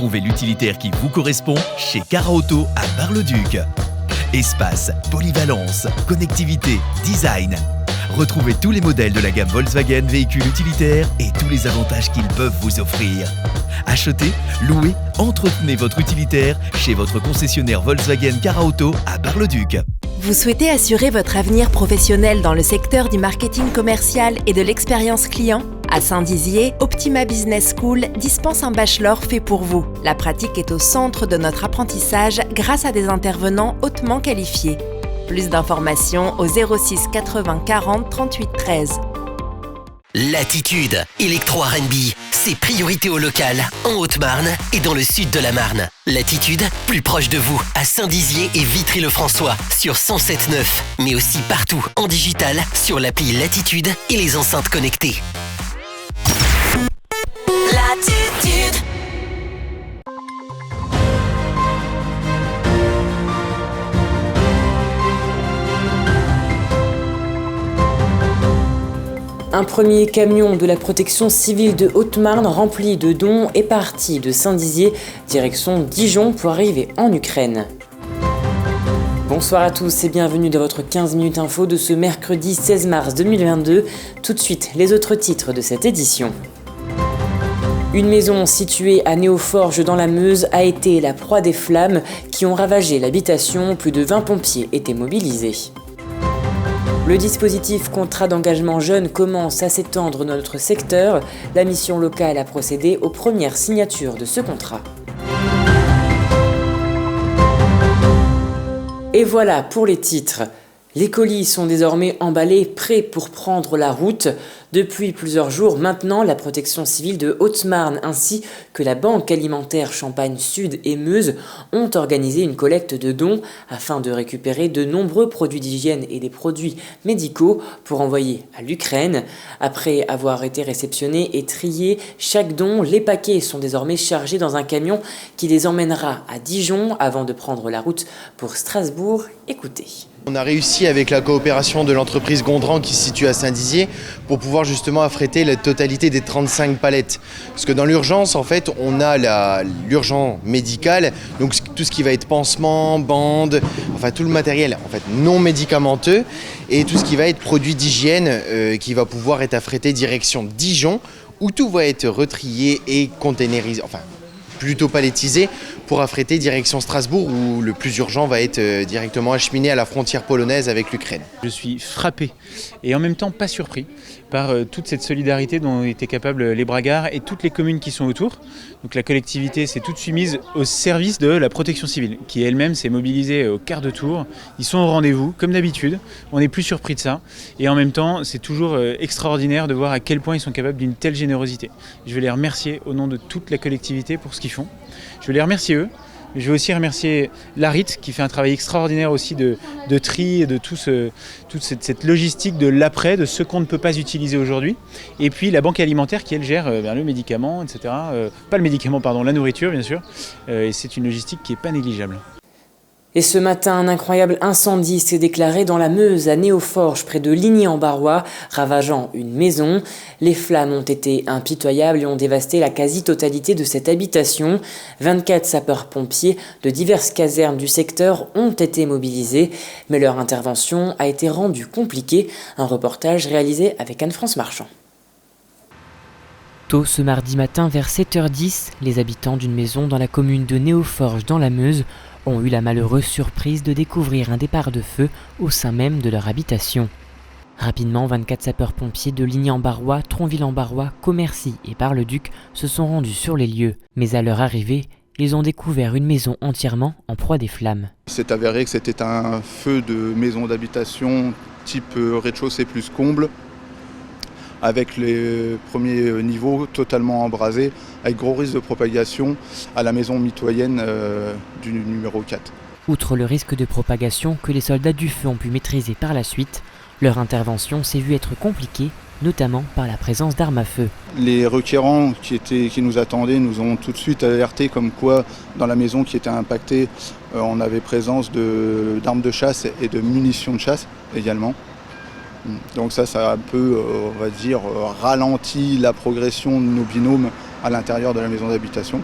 Trouvez l'utilitaire qui vous correspond chez Cara Auto à Bar-le-Duc. Espace, polyvalence, connectivité, design. Retrouvez tous les modèles de la gamme Volkswagen véhicules utilitaires et tous les avantages qu'ils peuvent vous offrir. Achetez, louez, entretenez votre utilitaire chez votre concessionnaire Volkswagen Cara Auto à Bar-le-Duc. Vous souhaitez assurer votre avenir professionnel dans le secteur du marketing commercial et de l'expérience client ? À Saint-Dizier, Optima Business School dispense un bachelor fait pour vous. La pratique est au centre de notre apprentissage grâce à des intervenants hautement qualifiés. Plus d'informations au 06 80 40 38 13. Latitude, électro R&B, c'est priorité au local, en Haute-Marne et dans le sud de la Marne. Latitude, plus proche de vous, à Saint-Dizier et Vitry-le-François, sur 107.9, mais aussi partout en digital, sur l'appli Latitude et les enceintes connectées. Latitude. Un premier camion de la protection civile de Haute-Marne rempli de dons est parti de Saint-Dizier, direction Dijon pour arriver en Ukraine. Bonsoir à tous et bienvenue dans votre 15 minutes info de ce mercredi 16 mars 2022. Tout de suite, les autres titres de cette édition. Une maison située à Néoforge dans la Meuse a été la proie des flammes qui ont ravagé l'habitation. Plus de 20 pompiers étaient mobilisés. Le dispositif contrat d'engagement jeune commence à s'étendre dans notre secteur. La mission locale a procédé aux premières signatures de ce contrat. Et voilà pour les titres. Les colis sont désormais emballés, prêts pour prendre la route. Depuis plusieurs jours maintenant, la protection civile de Haute-Marne ainsi que la Banque alimentaire Champagne Sud et Meuse ont organisé une collecte de dons afin de récupérer de nombreux produits d'hygiène et des produits médicaux pour envoyer à l'Ukraine. Après avoir été réceptionnés et triés chaque don, les paquets sont désormais chargés dans un camion qui les emmènera à Dijon avant de prendre la route pour Strasbourg. Écoutez. On a réussi avec la coopération de l'entreprise Gondran qui se situe à Saint-Dizier pour pouvoir justement affréter la totalité des 35 palettes. Parce que dans l'urgence, en fait, on a l'urgence médicale, donc tout ce qui va être pansement, bandes, enfin tout le matériel en fait non médicamenteux et tout ce qui va être produit d'hygiène qui va pouvoir être affrété direction Dijon où tout va être retrié et containerisé, enfin plutôt palettisé pour affréter direction Strasbourg où le plus urgent va être directement acheminé à la frontière polonaise avec l'Ukraine. Je suis frappé et en même temps pas surpris par toute cette solidarité dont étaient capables les Bragards et toutes les communes qui sont autour. Donc la collectivité s'est tout de suite mise au service de la protection civile qui elle-même s'est mobilisée au quart de tour. Ils sont au rendez-vous comme d'habitude, on n'est plus surpris de ça et en même temps c'est toujours extraordinaire de voir à quel point ils sont capables d'une telle générosité. Je veux les remercier au nom de toute la collectivité pour ce qu'ils font. Je veux les remercier eux. Je veux aussi remercier l'ARIT qui fait un travail extraordinaire aussi de tri et de toute cette logistique de l'après, de ce qu'on ne peut pas utiliser aujourd'hui. Et puis la Banque alimentaire qui elle gère le médicament, etc. Pas le médicament, pardon, la nourriture bien sûr. Et c'est une logistique qui n'est pas négligeable. Et ce matin, un incroyable incendie s'est déclaré dans la Meuse à Néoforge, près de Ligny-en-Barrois, ravageant une maison. Les flammes ont été impitoyables et ont dévasté la quasi-totalité de cette habitation. 24 sapeurs-pompiers de diverses casernes du secteur ont été mobilisés, mais leur intervention a été rendue compliquée. Un reportage réalisé avec Anne-France Marchand. Tôt ce mardi matin, vers 7h10, les habitants d'une maison dans la commune de Néoforge dans la Meuse ont eu la malheureuse surprise de découvrir un départ de feu au sein même de leur habitation. Rapidement, 24 sapeurs-pompiers de Ligny-en-Barrois, Tronville-en-Barrois, Commercy et Bar-le-Duc se sont rendus sur les lieux. Mais à leur arrivée, ils ont découvert une maison entièrement en proie des flammes. Il s'est avéré que c'était un feu de maison d'habitation type rez-de-chaussée plus comble, avec les premiers niveaux totalement embrasés, avec gros risque de propagation à la maison mitoyenne du numéro 4. Outre le risque de propagation que les soldats du feu ont pu maîtriser par la suite, leur intervention s'est vue être compliquée, notamment par la présence d'armes à feu. Les requérants qui nous attendaient nous ont tout de suite alertés comme quoi dans la maison qui était impactée, on avait présence d'armes de chasse et de munitions de chasse également. Donc ça a un peu, on va dire, ralenti la progression de nos binômes à l'intérieur de la maison d'habitation.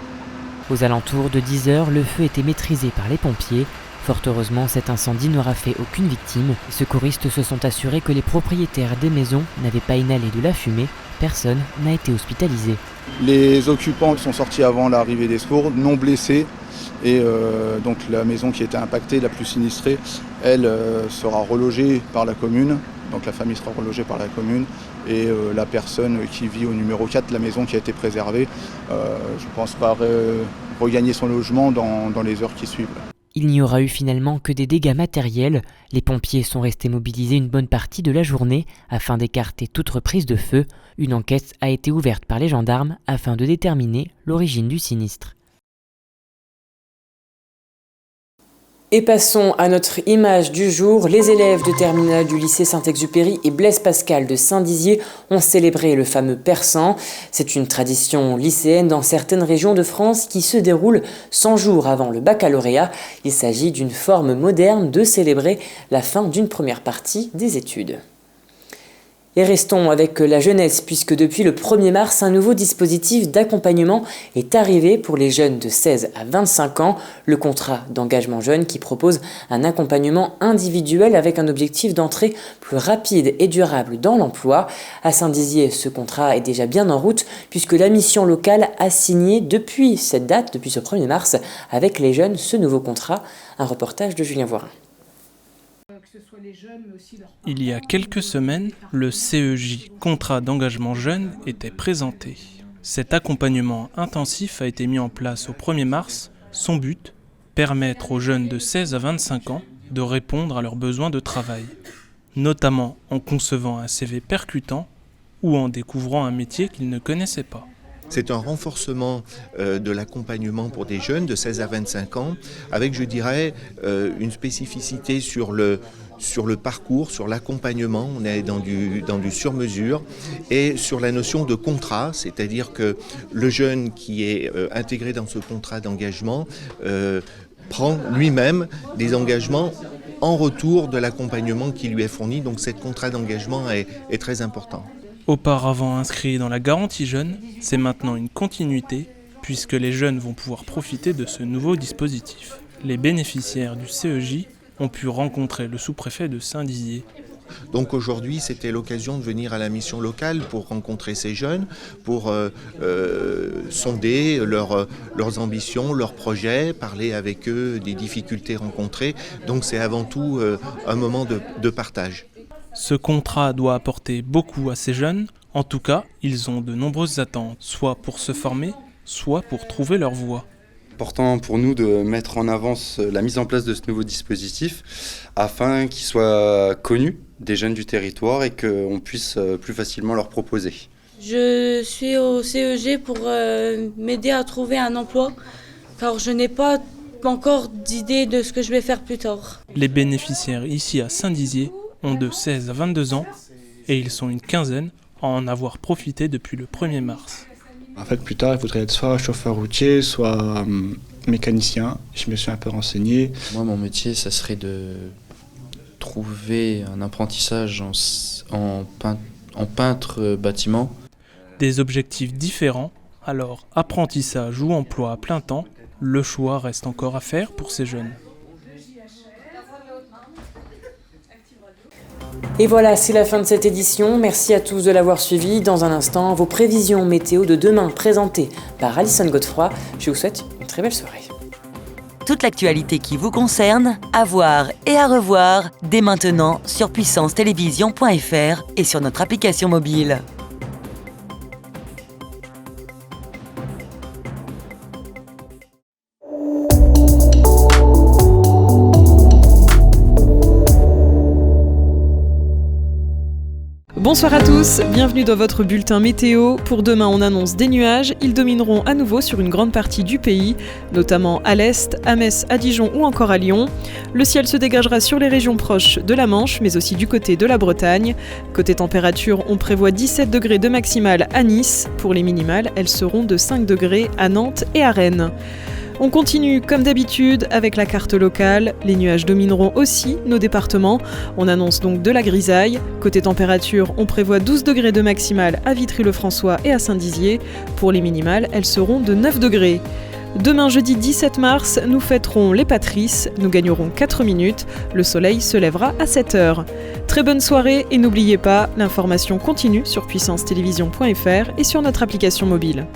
Aux alentours de 10h, le feu était maîtrisé par les pompiers. Fort heureusement, cet incendie n'aura fait aucune victime. Les secouristes se sont assurés que les propriétaires des maisons n'avaient pas inhalé de la fumée. Personne n'a été hospitalisé. Les occupants sont sortis avant l'arrivée des secours, non blessés. Et donc la maison qui a été impactée, la plus sinistrée, elle sera relogée par la commune. Donc la famille sera relogée par la commune. Et la personne qui vit au numéro 4, la maison qui a été préservée, je pense pas regagner son logement dans les heures qui suivent. Il n'y aura eu finalement que des dégâts matériels. Les pompiers sont restés mobilisés une bonne partie de la journée afin d'écarter toute reprise de feu. Une enquête a été ouverte par les gendarmes afin de déterminer l'origine du sinistre. Et passons à notre image du jour. Les élèves de terminale du lycée Saint-Exupéry et Blaise Pascal de Saint-Dizier ont célébré le fameux persan. C'est une tradition lycéenne dans certaines régions de France qui se déroule 100 jours avant le baccalauréat. Il s'agit d'une forme moderne de célébrer la fin d'une première partie des études. Et restons avec la jeunesse puisque depuis le 1er mars, un nouveau dispositif d'accompagnement est arrivé pour les jeunes de 16 à 25 ans, le contrat d'engagement jeune qui propose un accompagnement individuel avec un objectif d'entrée plus rapide et durable dans l'emploi. À Saint-Dizier, ce contrat est déjà bien en route puisque la mission locale a signé depuis cette date, depuis ce 1er mars, avec les jeunes ce nouveau contrat. Un reportage de Julien Voirin. Il y a quelques semaines, le CEJ, contrat d'engagement jeune, était présenté. Cet accompagnement intensif a été mis en place au 1er mars. Son but, permettre aux jeunes de 16 à 25 ans de répondre à leurs besoins de travail, notamment en concevant un CV percutant ou en découvrant un métier qu'ils ne connaissaient pas. C'est un renforcement de l'accompagnement pour des jeunes de 16 à 25 ans, avec, je dirais, une spécificité sur le parcours, sur l'accompagnement. On est dans du sur-mesure et sur la notion de contrat, c'est-à-dire que le jeune qui est intégré dans ce contrat d'engagement prend lui-même des engagements en retour de l'accompagnement qui lui est fourni. Donc, ce contrat d'engagement est très important. Auparavant inscrit dans la garantie jeune, c'est maintenant une continuité puisque les jeunes vont pouvoir profiter de ce nouveau dispositif. Les bénéficiaires du CEJ ont pu rencontrer le sous-préfet de Saint-Dizier. Donc aujourd'hui, c'était l'occasion de venir à la mission locale pour rencontrer ces jeunes, pour sonder leurs ambitions, leurs projets, parler avec eux des difficultés rencontrées. Donc c'est avant tout un moment de partage. Ce contrat doit apporter beaucoup à ces jeunes. En tout cas, ils ont de nombreuses attentes, soit pour se former, soit pour trouver leur voie. Important pour nous de mettre en avant la mise en place de ce nouveau dispositif afin qu'il soit connu des jeunes du territoire et qu'on puisse plus facilement leur proposer. Je suis au CEG pour m'aider à trouver un emploi car je n'ai pas encore d'idée de ce que je vais faire plus tard. Les bénéficiaires ici à Saint-Dizier ont de 16 à 22 ans et ils sont une quinzaine à en avoir profité depuis le 1er mars. En fait, plus tard, il faudrait être soit chauffeur routier, soit mécanicien. Je me suis un peu renseigné. Moi, mon métier, ça serait de trouver un apprentissage en peintre bâtiment. Des objectifs différents, alors apprentissage ou emploi à plein temps, le choix reste encore à faire pour ces jeunes. Et voilà, c'est la fin de cette édition. Merci à tous de l'avoir suivi. Dans un instant, vos prévisions météo de demain présentées par Alison Godefroy. Je vous souhaite une très belle soirée. Toute l'actualité qui vous concerne, à voir et à revoir dès maintenant sur puissancetélévision.fr et sur notre application mobile. Bonsoir à tous, bienvenue dans votre bulletin météo. Pour demain, on annonce des nuages. Ils domineront à nouveau sur une grande partie du pays, notamment à l'est, à Metz, à Dijon ou encore à Lyon. Le ciel se dégagera sur les régions proches de la Manche, mais aussi du côté de la Bretagne. Côté température, on prévoit 17 degrés de maximale à Nice. Pour les minimales, elles seront de 5 degrés à Nantes et à Rennes. On continue comme d'habitude avec la carte locale. Les nuages domineront aussi nos départements. On annonce donc de la grisaille. Côté température, on prévoit 12 degrés de maximale à Vitry-le-François et à Saint-Dizier. Pour les minimales, elles seront de 9 degrés. Demain jeudi 17 mars, nous fêterons les Patrices, nous gagnerons 4 minutes, le soleil se lèvera à 7h. Très bonne soirée et n'oubliez pas, l'information continue sur puissancetélévision.fr et sur notre application mobile.